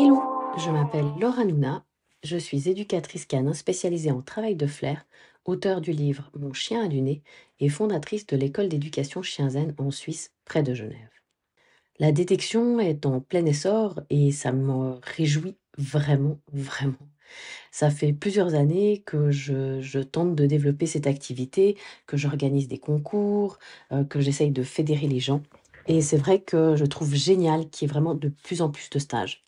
Hello, je m'appelle Laura Nouna, je suis éducatrice canin spécialisée en travail de flair, auteure du livre Mon chien a du nez et fondatrice de l'école d'éducation Chien Zen en Suisse, près de Genève. La détection est en plein essor et ça me réjouit vraiment, vraiment. Ça fait plusieurs années que je tente de développer cette activité, que j'organise des concours, que j'essaye de fédérer les gens. Et c'est vrai que je trouve génial qu'il y ait vraiment de plus en plus de stages.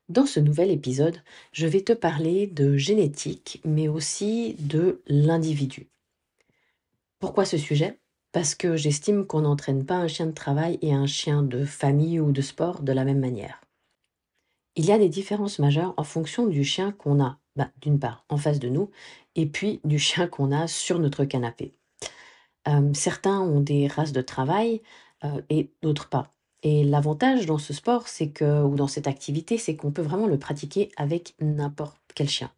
Dans ce nouvel épisode, je vais te parler de génétique, mais aussi de l'individu. Pourquoi ce sujet? Parce que j'estime qu'on n'entraîne pas un chien de travail et un chien de famille ou de sport de la même manière. Il y a des différences majeures en fonction du chien qu'on a, d'une part, en face de nous, et puis du chien qu'on a sur notre canapé. Certains ont des races de travail et d'autres pas. Et l'avantage dans ce sport, c'est que, ou dans cette activité, c'est qu'on peut vraiment le pratiquer avec n'importe quel chien.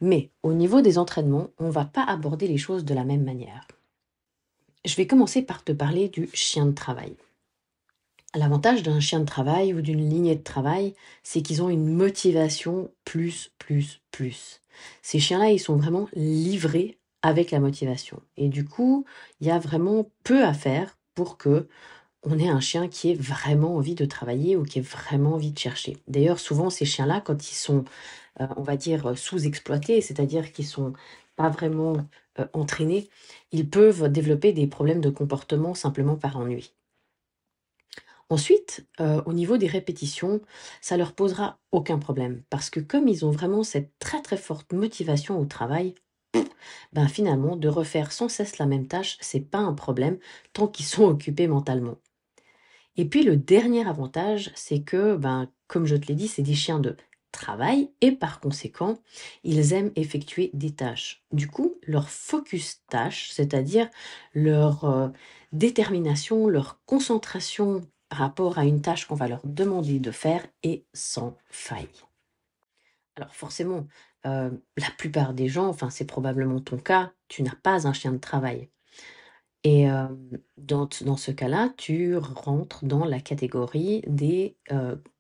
Mais au niveau des entraînements, on ne va pas aborder les choses de la même manière. Je vais commencer par te parler du chien de travail. L'avantage d'un chien de travail ou d'une lignée de travail, c'est qu'ils ont une motivation plus, plus, plus. Ces chiens-là, ils sont vraiment livrés avec la motivation. Et du coup, il y a vraiment peu à faire pour que on ait un chien qui ait vraiment envie de travailler ou qui ait vraiment envie de chercher. D'ailleurs, souvent, ces chiens-là, quand ils sont, on va dire, sous-exploités, c'est-à-dire qu'ils sont pas vraiment entraînés, ils peuvent développer des problèmes de comportement simplement par ennui. Ensuite, au niveau des répétitions, ça leur posera aucun problème parce que comme ils ont vraiment cette très, très forte motivation au travail, finalement, de refaire sans cesse la même tâche, c'est pas un problème tant qu'ils sont occupés mentalement. Et puis le dernier avantage, c'est que, comme je te l'ai dit, c'est des chiens de travail et par conséquent, ils aiment effectuer des tâches. Du coup, leur focus tâche, c'est-à-dire leur détermination, leur concentration par rapport à une tâche qu'on va leur demander de faire est sans faille. Alors forcément, la plupart des gens, enfin c'est probablement ton cas, tu n'as pas un chien de travail. Et dans ce cas-là, tu rentres dans la catégorie des,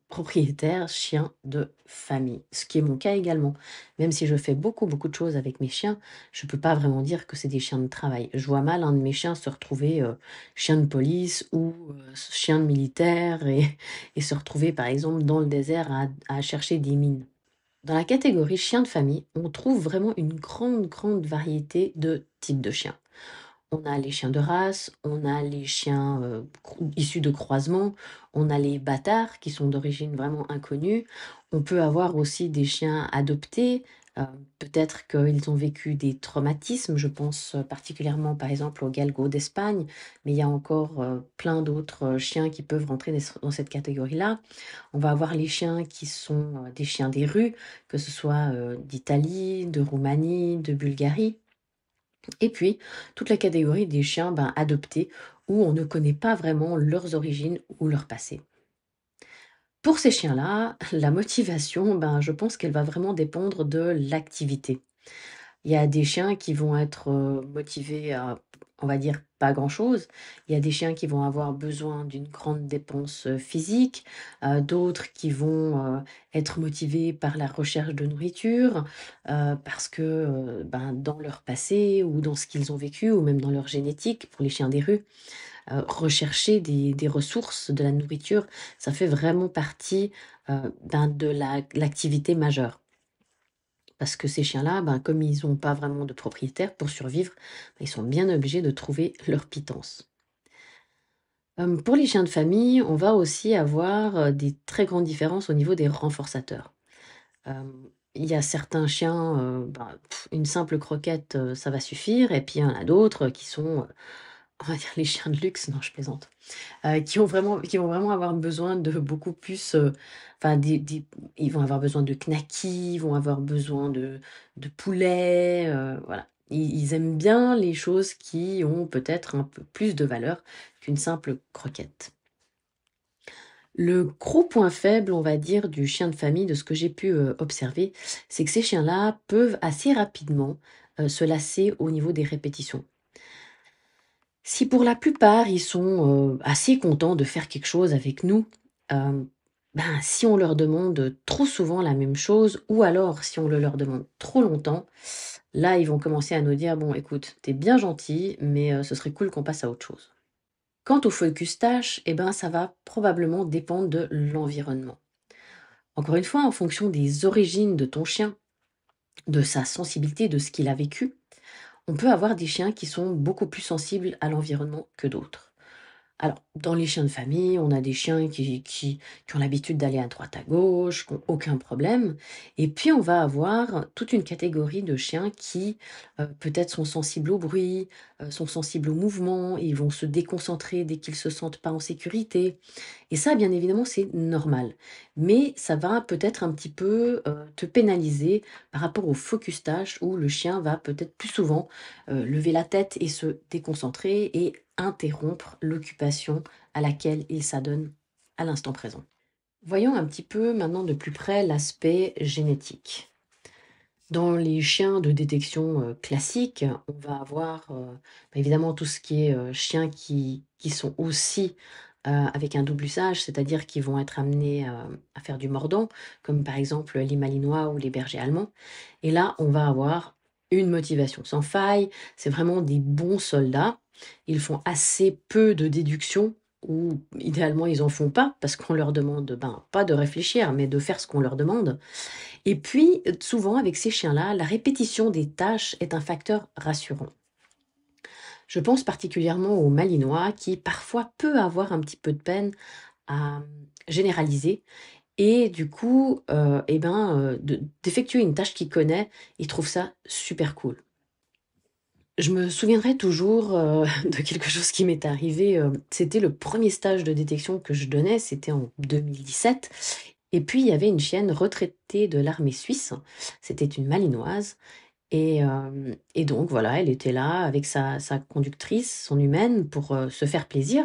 propriétaires chiens de famille, ce qui est mon cas également. Même si je fais beaucoup, beaucoup de choses avec mes chiens, je peux pas vraiment dire que c'est des chiens de travail. Je vois mal un de mes chiens se retrouver, chien de police ou, chien de militaire et et se retrouver, par exemple, dans le désert à chercher des mines. Dans la catégorie chien de famille, on trouve vraiment une grande, grande variété de types de chiens. On a les chiens de race, on a les chiens, issus de croisements, on a les bâtards qui sont d'origine vraiment inconnue. On peut avoir aussi des chiens adoptés, peut-être qu'ils ont vécu des traumatismes. Je pense, particulièrement, par exemple, aux galgos d'Espagne, mais il y a encore, plein d'autres, chiens qui peuvent rentrer dans cette catégorie-là. On va avoir les chiens qui sont, des chiens des rues, que ce soit, d'Italie, de Roumanie, de Bulgarie. Et puis, toute la catégorie des chiens adoptés, où on ne connaît pas vraiment leurs origines ou leur passé. Pour ces chiens-là, la motivation, je pense qu'elle va vraiment dépendre de l'activité. Il y a des chiens qui vont être motivés à, on va dire, pas grand-chose. Il y a des chiens qui vont avoir besoin d'une grande dépense physique, d'autres qui vont être motivés par la recherche de nourriture, parce que dans leur passé ou dans ce qu'ils ont vécu ou même dans leur génétique, pour les chiens des rues, rechercher des ressources, de la nourriture, ça fait vraiment partie de l'activité majeure. Parce que ces chiens-là, comme ils n'ont pas vraiment de propriétaire pour survivre, ils sont bien obligés de trouver leur pitance. Pour les chiens de famille, on va aussi avoir des très grandes différences au niveau des renforçateurs. Il y a certains chiens, une simple croquette, ça va suffire, et puis il y en a d'autres qui sont, on va dire les chiens de luxe, non je plaisante, qui vont vraiment avoir besoin de beaucoup plus, ils vont avoir besoin de knacky, ils vont avoir besoin de poulet, voilà. Ils aiment bien les choses qui ont peut-être un peu plus de valeur qu'une simple croquette. Le gros point faible, on va dire, du chien de famille, de ce que j'ai pu, observer, c'est que ces chiens-là peuvent assez rapidement, se lasser au niveau des répétitions. Si pour la plupart, ils sont, assez contents de faire quelque chose avec nous, hem, Ben, si on leur demande trop souvent la même chose ou alors si on le leur demande trop longtemps, là, ils vont commencer à nous dire: «Bon écoute, t'es bien gentil, mais ce serait cool qu'on passe à autre chose». Quant au focus tâche, eh ben, ça va probablement dépendre de l'environnement. Encore une fois, en fonction des origines de ton chien, de sa sensibilité, de ce qu'il a vécu, on peut avoir des chiens qui sont beaucoup plus sensibles à l'environnement que d'autres. Alors, dans les chiens de famille, on a des chiens qui ont l'habitude d'aller à droite à gauche, qui ont aucun problème. Et puis, on va avoir toute une catégorie de chiens qui, peut-être sont sensibles au bruit, sont sensibles au mouvement, ils vont se déconcentrer dès qu'ils se sentent pas en sécurité. Et ça, bien évidemment, c'est normal. Mais ça va peut-être un petit peu, te pénaliser par rapport au focus tâche où le chien va peut-être plus souvent, lever la tête et se déconcentrer et interrompre l'occupation à laquelle il s'adonne à l'instant présent. Voyons un petit peu maintenant de plus près l'aspect génétique. Dans les chiens de détection, classiques, on va avoir, évidemment tout ce qui est, chiens qui sont aussi, avec un double usage, c'est-à-dire qui vont être amenés, à faire du mordant, comme par exemple les malinois ou les bergers allemands. Et là, on va avoir une motivation sans faille, c'est vraiment des bons soldats. Ils font assez peu de déduction ou idéalement ils en font pas parce qu'on leur demande, ben, pas de réfléchir, mais de faire ce qu'on leur demande. Et puis, souvent avec ces chiens-là, la répétition des tâches est un facteur rassurant. Je pense particulièrement au malinois qui parfois peut avoir un petit peu de peine à généraliser et du coup, d'effectuer une tâche qu'il connaît, il trouve ça super cool. Je me souviendrai toujours, de quelque chose qui m'est arrivé, c'était le premier stage de détection que je donnais, c'était en 2017 et puis il y avait une chienne retraitée de l'armée suisse, c'était une malinoise et donc voilà, elle était là avec sa conductrice, son humaine pour, se faire plaisir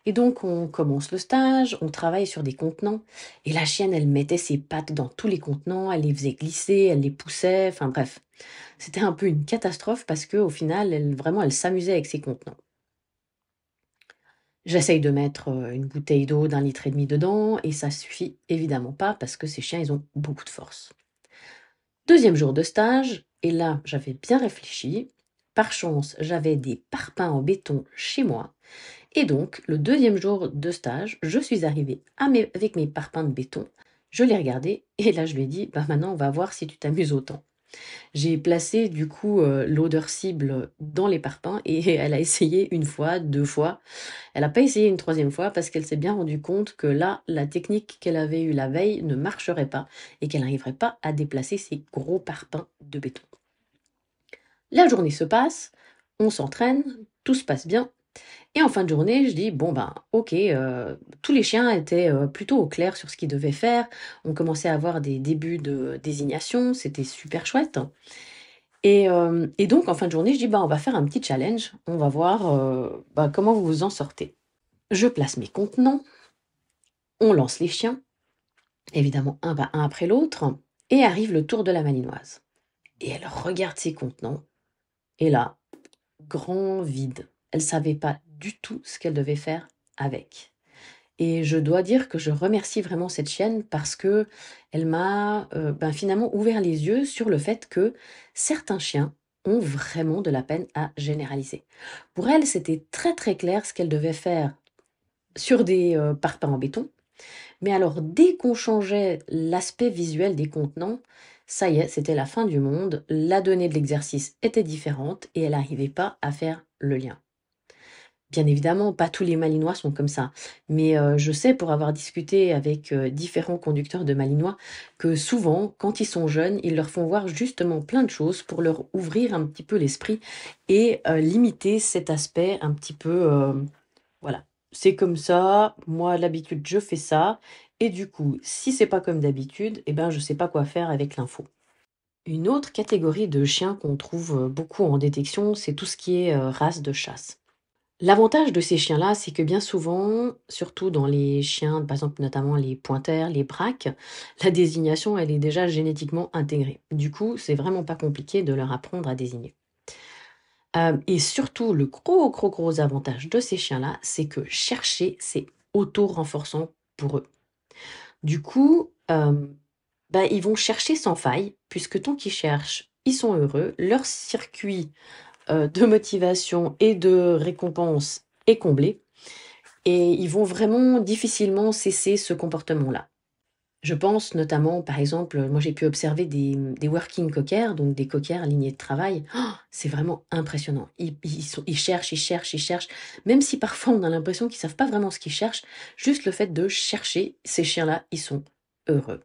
et donc on commence le stage, on travaille sur des contenants et la chienne, elle mettait ses pattes dans tous les contenants, elle les faisait glisser, elle les poussait, enfin bref. C'était un peu une catastrophe parce qu'au final, elle s'amusait avec ses contenants. J'essaye de mettre, une bouteille d'eau d'1,5 litre dedans et ça suffit évidemment pas parce que ces chiens, ils ont beaucoup de force. Deuxième jour de stage et là, j'avais bien réfléchi. Par chance, j'avais des parpaings en béton chez moi et donc le deuxième jour de stage, je suis arrivée avec mes parpaings de béton. Je l'ai regardé et là, je lui ai dit: «Bah, maintenant, on va voir si tu t'amuses autant». J'ai placé du coup, l'odeur cible dans les parpaings et elle a essayé une fois, 2 fois. Elle a pas essayé une troisième fois parce qu'elle s'est bien rendue compte que là, la technique qu'elle avait eue la veille ne marcherait pas et qu'elle n'arriverait pas à déplacer ces gros parpaings de béton. La journée se passe, on s'entraîne, tout se passe bien et en fin de journée, je dis: «Bon ben, OK», tous les chiens étaient, plutôt au clair sur ce qu'ils devaient faire. On commençait à avoir des débuts de désignation, c'était super chouette. Et donc en fin de journée, je dis: «Bah, on va faire un petit challenge, on va voir, comment vous vous en sortez». Je place mes contenants, on lance les chiens, évidemment un après l'autre et arrive le tour de la malinoise et elle regarde ses contenants et là, grand vide. Elle savait pas du tout ce qu'elle devait faire avec et je dois dire que je remercie vraiment cette chienne parce qu'elle m'a, finalement ouvert les yeux sur le fait que certains chiens ont vraiment de la peine à généraliser. Pour elle, c'était très, très clair ce qu'elle devait faire sur des, parpaings en béton, mais alors dès qu'on changeait l'aspect visuel des contenants, ça y est, c'était la fin du monde, la donnée de l'exercice était différente et elle n'arrivait pas à faire le lien. Bien évidemment, pas tous les malinois sont comme ça, mais je sais pour avoir discuté avec, différents conducteurs de malinois que souvent, quand ils sont jeunes, ils leur font voir justement plein de choses pour leur ouvrir un petit peu l'esprit et limiter cet aspect un petit peu, voilà, c'est comme ça, moi à l'habitude je fais ça et du coup, si c'est pas comme d'habitude et ben, je sais pas quoi faire avec l'info. Une autre catégorie de chiens qu'on trouve, beaucoup en détection, c'est tout ce qui est, race de chasse. L'avantage de ces chiens-là, c'est que bien souvent, surtout dans les chiens, par exemple notamment les pointers, les braques, la désignation, elle est déjà génétiquement intégrée. Du coup, c'est vraiment pas compliqué de leur apprendre à désigner. Et surtout, le gros, gros, gros avantage de ces chiens-là, c'est que chercher, c'est auto-renforçant pour eux. Du coup, bah, ils vont chercher sans faille, puisque tant qu'ils cherchent, ils sont heureux. Leur circuit de motivation et de récompense est comblé. Et ils vont vraiment difficilement cesser ce comportement-là. Je pense notamment, par exemple, moi j'ai pu observer des working cockers, donc des cockers alignés de travail. Oh, c'est vraiment impressionnant. Ils cherchent, ils cherchent, ils cherchent. Même si parfois on a l'impression qu'ils savent pas vraiment ce qu'ils cherchent, juste le fait de chercher, ces chiens-là, ils sont heureux.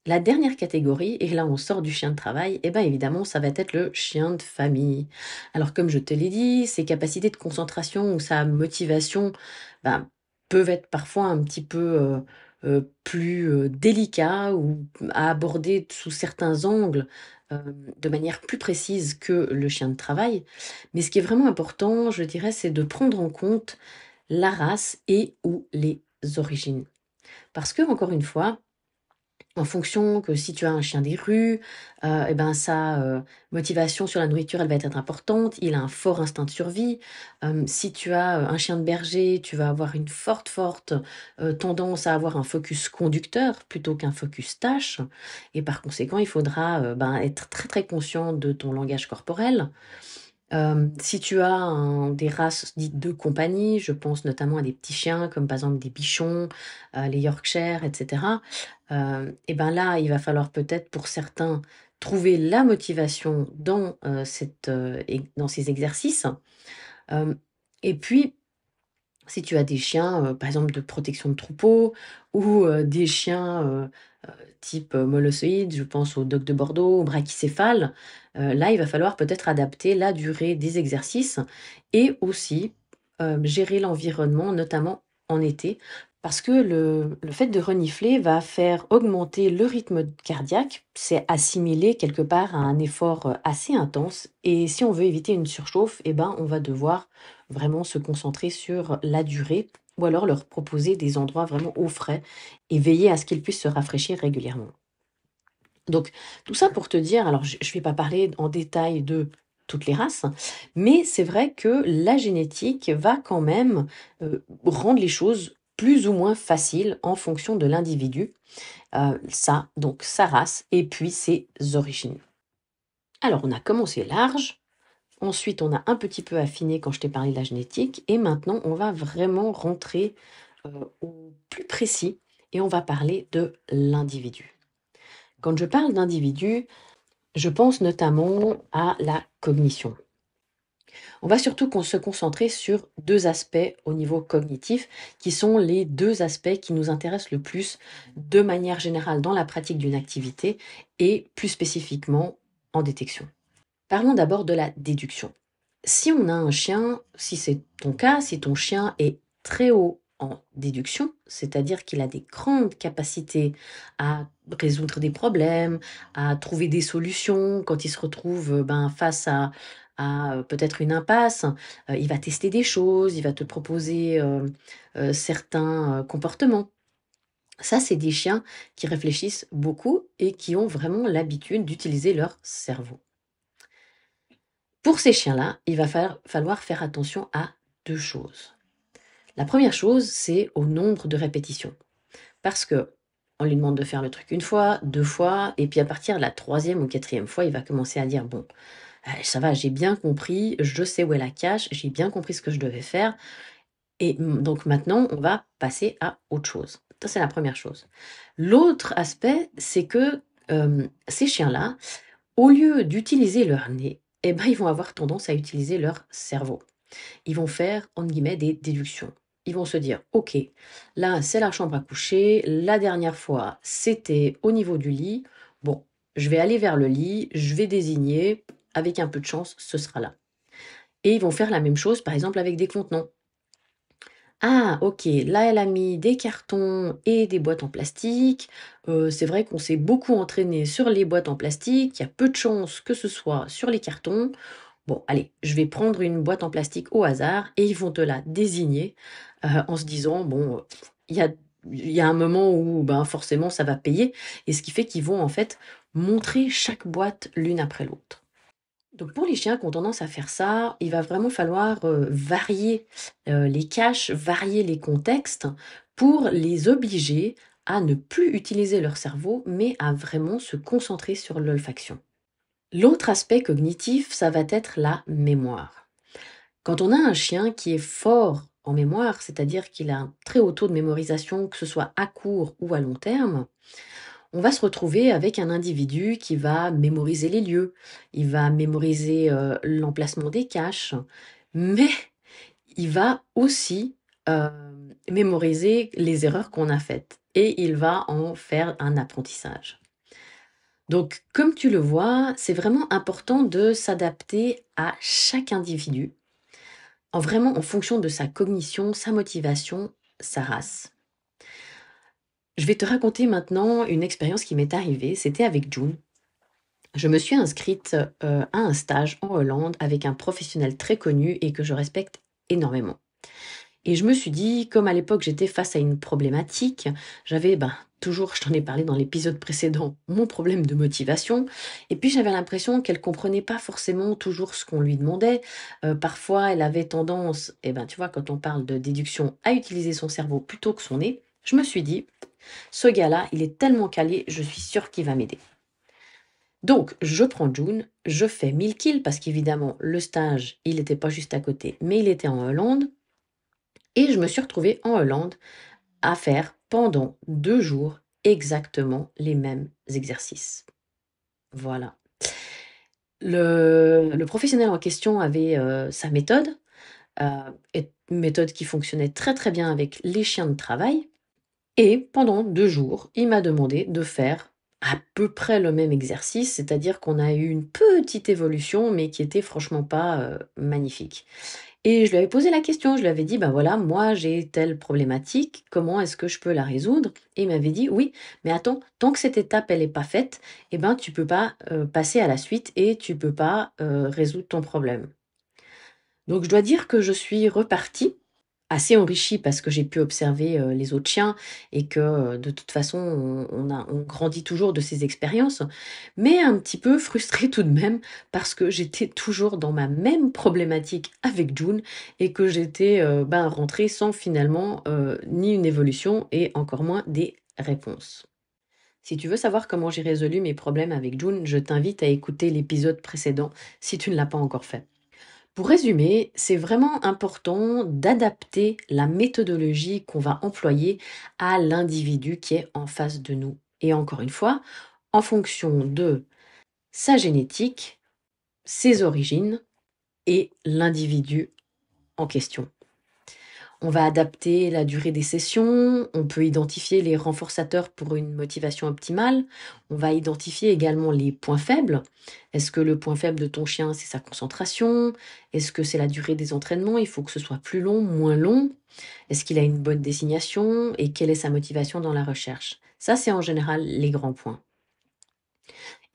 La dernière catégorie, et là on sort du chien de travail, et bien évidemment ça va être le chien de famille. Alors comme je te l'ai dit, ses capacités de concentration ou sa motivation ben, peuvent être parfois un petit peu plus délicats ou à aborder sous certains angles euh, de manière plus précise que le chien de travail. Mais ce qui est vraiment important, je dirais, c'est de prendre en compte la race et ou les origines. Parce que, encore une fois, en fonction que si tu as un chien des rues, et ben sa, motivation sur la nourriture, elle va être importante. Il a un fort instinct de survie. Si tu as, un chien de berger, tu vas avoir une forte, tendance à avoir un focus conducteur plutôt qu'un focus tâche et par conséquent, il faudra, ben, être très, très conscient de ton langage corporel. Si tu as des races dites de compagnie, je pense notamment à des petits chiens comme par exemple des bichons, les Yorkshire, etc. Et ben là, il va falloir peut-être pour certains trouver la motivation dans ces exercices. Euh, et puis, si tu as des chiens, par exemple de protection de troupeau ou des chiens type molossoïde, je pense au dogue de Bordeaux, au brachycéphale, là, il va falloir peut-être adapter la durée des exercices et aussi gérer l'environnement, notamment en été, parce que le fait de renifler va faire augmenter le rythme cardiaque, c'est assimilé quelque part à un effort assez intense, et si on veut éviter une surchauffe, eh ben, on va devoir vraiment se concentrer sur la durée, ou alors leur proposer des endroits vraiment au frais et veiller à ce qu'ils puissent se rafraîchir régulièrement. Donc, tout ça pour te dire, alors je ne vais pas parler en détail de toutes les races, mais c'est vrai que la génétique va quand même rendre les choses plus ou moins faciles en fonction de l'individu, ça, donc sa race, et puis ses origines. Alors, on a commencé large, ensuite on a un petit peu affiné quand je t'ai parlé de la génétique, et maintenant on va vraiment rentrer au plus précis, et on va parler de l'individu. Quand je parle d'individu, je pense notamment à la cognition. On va surtout se concentrer sur deux aspects au niveau cognitif, qui sont les deux aspects qui nous intéressent le plus de manière générale dans la pratique d'une activité et plus spécifiquement en détection. Parlons d'abord de la déduction. Si on a un chien, si c'est ton cas, si ton chien est très haut en déduction, c'est-à-dire qu'il a des grandes capacités à résoudre des problèmes, à trouver des solutions quand il se retrouve face à peut-être une impasse, il va tester des choses, il va te proposer certains comportements. Ça, c'est des chiens qui réfléchissent beaucoup et qui ont vraiment l'habitude d'utiliser leur cerveau. Pour ces chiens-là, il va falloir faire attention à deux choses. La première chose, c'est au nombre de répétitions. Parce que on lui demande de faire le truc une fois, deux fois, et puis à partir de la troisième ou quatrième fois, il va commencer à dire, bon, ça va, j'ai bien compris, je sais où est la cache, j'ai bien compris ce que je devais faire, et donc maintenant, on va passer à autre chose. Ça, c'est la première chose. L'autre aspect, c'est que ces chiens-là, au lieu d'utiliser leur nez, eh ben, ils vont avoir tendance à utiliser leur cerveau. Ils vont faire, entre guillemets, des déductions. Ils vont se dire, OK, là, c'est la chambre à coucher. La dernière fois, c'était au niveau du lit. Bon, je vais aller vers le lit, je vais désigner. Avec un peu de chance, ce sera là. Et ils vont faire la même chose, par exemple, avec des contenants. Ah, OK, là, elle a mis des cartons et des boîtes en plastique. C'est vrai qu'on s'est beaucoup entraîné sur les boîtes en plastique. Il y a peu de chances que ce soit sur les cartons. Bon, allez, je vais prendre une boîte en plastique au hasard et ils vont te la désigner en se disant, bon, il y a, il y a un moment où ben, forcément ça va payer. Et ce qui fait qu'ils vont en fait montrer chaque boîte l'une après l'autre. Donc pour les chiens qui ont tendance à faire ça, il va vraiment falloir varier les caches, varier les contextes pour les obliger à ne plus utiliser leur cerveau, mais à vraiment se concentrer sur l'olfaction. L'autre aspect cognitif, ça va être la mémoire. Quand on a un chien qui est fort en mémoire, c'est-à-dire qu'il a un très haut taux de mémorisation, que ce soit à court ou à long terme, on va se retrouver avec un individu qui va mémoriser les lieux, il va mémoriser l'emplacement des caches, mais il va aussi mémoriser les erreurs qu'on a faites et il va en faire un apprentissage. Donc, comme tu le vois, c'est vraiment important de s'adapter à chaque individu, en fonction de sa cognition, sa motivation, sa race. Je vais te raconter maintenant une expérience qui m'est arrivée, c'était avec June. Je me suis inscrite à un stage en Hollande avec un professionnel très connu et que je respecte énormément. Et je me suis dit, comme à l'époque j'étais face à une problématique, j'avais toujours, je t'en ai parlé dans l'épisode précédent, mon problème de motivation. Et puis j'avais l'impression qu'elle comprenait pas forcément toujours ce qu'on lui demandait. Parfois, elle avait tendance, tu vois, quand on parle de déduction, à utiliser son cerveau plutôt que son nez. Je me suis dit, ce gars-là, il est tellement calé, je suis sûre qu'il va m'aider. Donc, je prends June, je fais 1000 kills parce qu'évidemment, le stage, il n'était pas juste à côté, mais il était en Hollande. Et je me suis retrouvée en Hollande à faire pendant 2 jours exactement les mêmes exercices. Voilà. Le professionnel en question avait sa méthode, une méthode qui fonctionnait très très bien avec les chiens de travail. Et pendant 2 jours, il m'a demandé de faire à peu près le même exercice, c'est-à-dire qu'on a eu une petite évolution, mais qui était franchement pas magnifique. Et je lui avais posé la question, je lui avais dit, voilà, moi j'ai telle problématique, comment est-ce que je peux la résoudre? Et il m'avait dit, oui, mais attends, tant que cette étape elle n'est pas faite, tu peux pas passer à la suite et tu peux pas résoudre ton problème. Donc je dois dire que je suis repartie assez enrichie parce que j'ai pu observer les autres chiens et que de toute façon on grandit toujours de ces expériences, mais un petit peu frustrée tout de même parce que j'étais toujours dans ma même problématique avec June et que j'étais rentrée sans finalement ni une évolution et encore moins des réponses. Si tu veux savoir comment j'ai résolu mes problèmes avec June, je t'invite à écouter l'épisode précédent si tu ne l'as pas encore fait. Pour résumer, c'est vraiment important d'adapter la méthodologie qu'on va employer à l'individu qui est en face de nous. Et encore une fois, en fonction de sa génétique, ses origines et l'individu en question. On va adapter la durée des sessions, on peut identifier les renforçateurs pour une motivation optimale, on va identifier également les points faibles. Est-ce que le point faible de ton chien, c'est sa concentration? Est-ce que c'est la durée des entraînements? Il faut que ce soit plus long, moins long? Est-ce qu'il a une bonne désignation? Et quelle est sa motivation dans la recherche? Ça, c'est en général les grands points.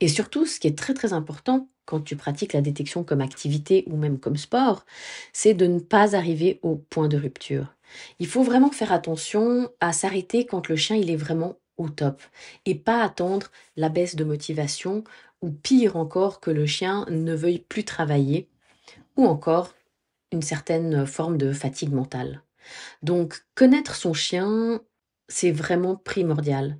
Et surtout, ce qui est très très important quand tu pratiques la détection comme activité ou même comme sport, c'est de ne pas arriver au point de rupture. Il faut vraiment faire attention à s'arrêter quand le chien il est vraiment au top et pas attendre la baisse de motivation ou pire encore que le chien ne veuille plus travailler ou encore une certaine forme de fatigue mentale. Donc, connaître son chien, c'est vraiment primordial.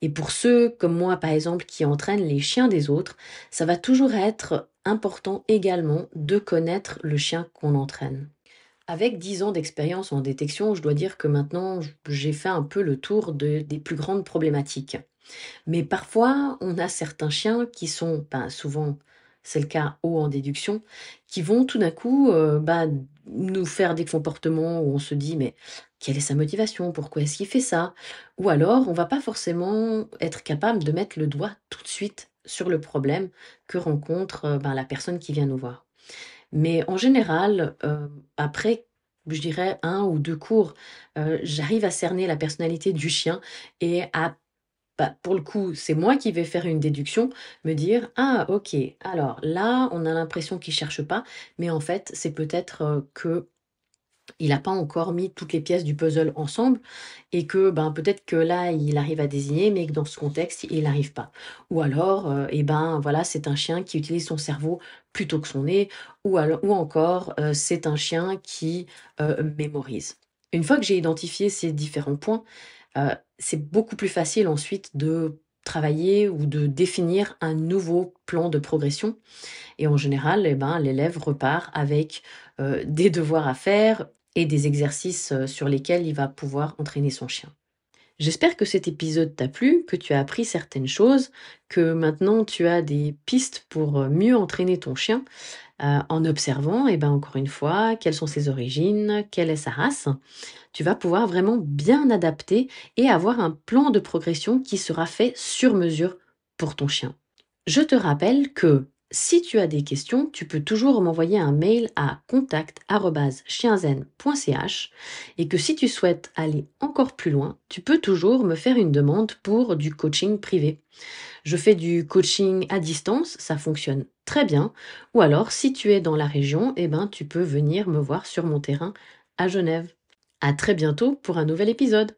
Et pour ceux comme moi, par exemple, qui entraînent les chiens des autres, ça va toujours être important également de connaître le chien qu'on entraîne. Avec 10 ans d'expérience en détection, je dois dire que maintenant, j'ai fait un peu le tour des plus grandes problématiques. Mais parfois, on a certains chiens qui sont, souvent, c'est le cas haut en déduction, qui vont tout d'un coup nous faire des comportements où on se dit mais quelle est sa motivation? Pourquoi est-ce qu'il fait ça? Ou alors on va pas forcément être capable de mettre le doigt tout de suite sur le problème que rencontre la personne qui vient nous voir. Mais en général, après, je dirais 1 ou 2 cours, j'arrive à cerner la personnalité du chien et à pour le coup, c'est moi qui vais faire une déduction, me dire: «Ah OK, alors là, on a l'impression qu'il cherche pas, mais en fait, c'est peut-être, qu'il a pas encore mis toutes les pièces du puzzle ensemble et que, peut-être que là, il arrive à désigner, mais que dans ce contexte, il n'arrive pas». Ou alors, voilà, c'est un chien qui utilise son cerveau plutôt que son nez ou encore, c'est un chien qui mémorise. Une fois que j'ai identifié ces différents points, c'est beaucoup plus facile ensuite de travailler ou de définir un nouveau plan de progression et en général, l'élève repart avec, des devoirs à faire et des exercices, sur lesquels il va pouvoir entraîner son chien. J'espère que cet épisode t'a plu, que tu as appris certaines choses, que maintenant tu as des pistes pour, mieux entraîner ton chien, en observant encore une fois, quelles sont ses origines, quelle est sa race. Tu vas pouvoir vraiment bien adapter et avoir un plan de progression qui sera fait sur mesure pour ton chien. Je te rappelle que si tu as des questions, tu peux toujours m'envoyer un mail à contact@chienzen.ch et que si tu souhaites aller encore plus loin, tu peux toujours me faire une demande pour du coaching privé. Je fais du coaching à distance, ça fonctionne très bien. Ou alors, si tu es dans la région, tu peux venir me voir sur mon terrain à Genève. À très bientôt pour un nouvel épisode.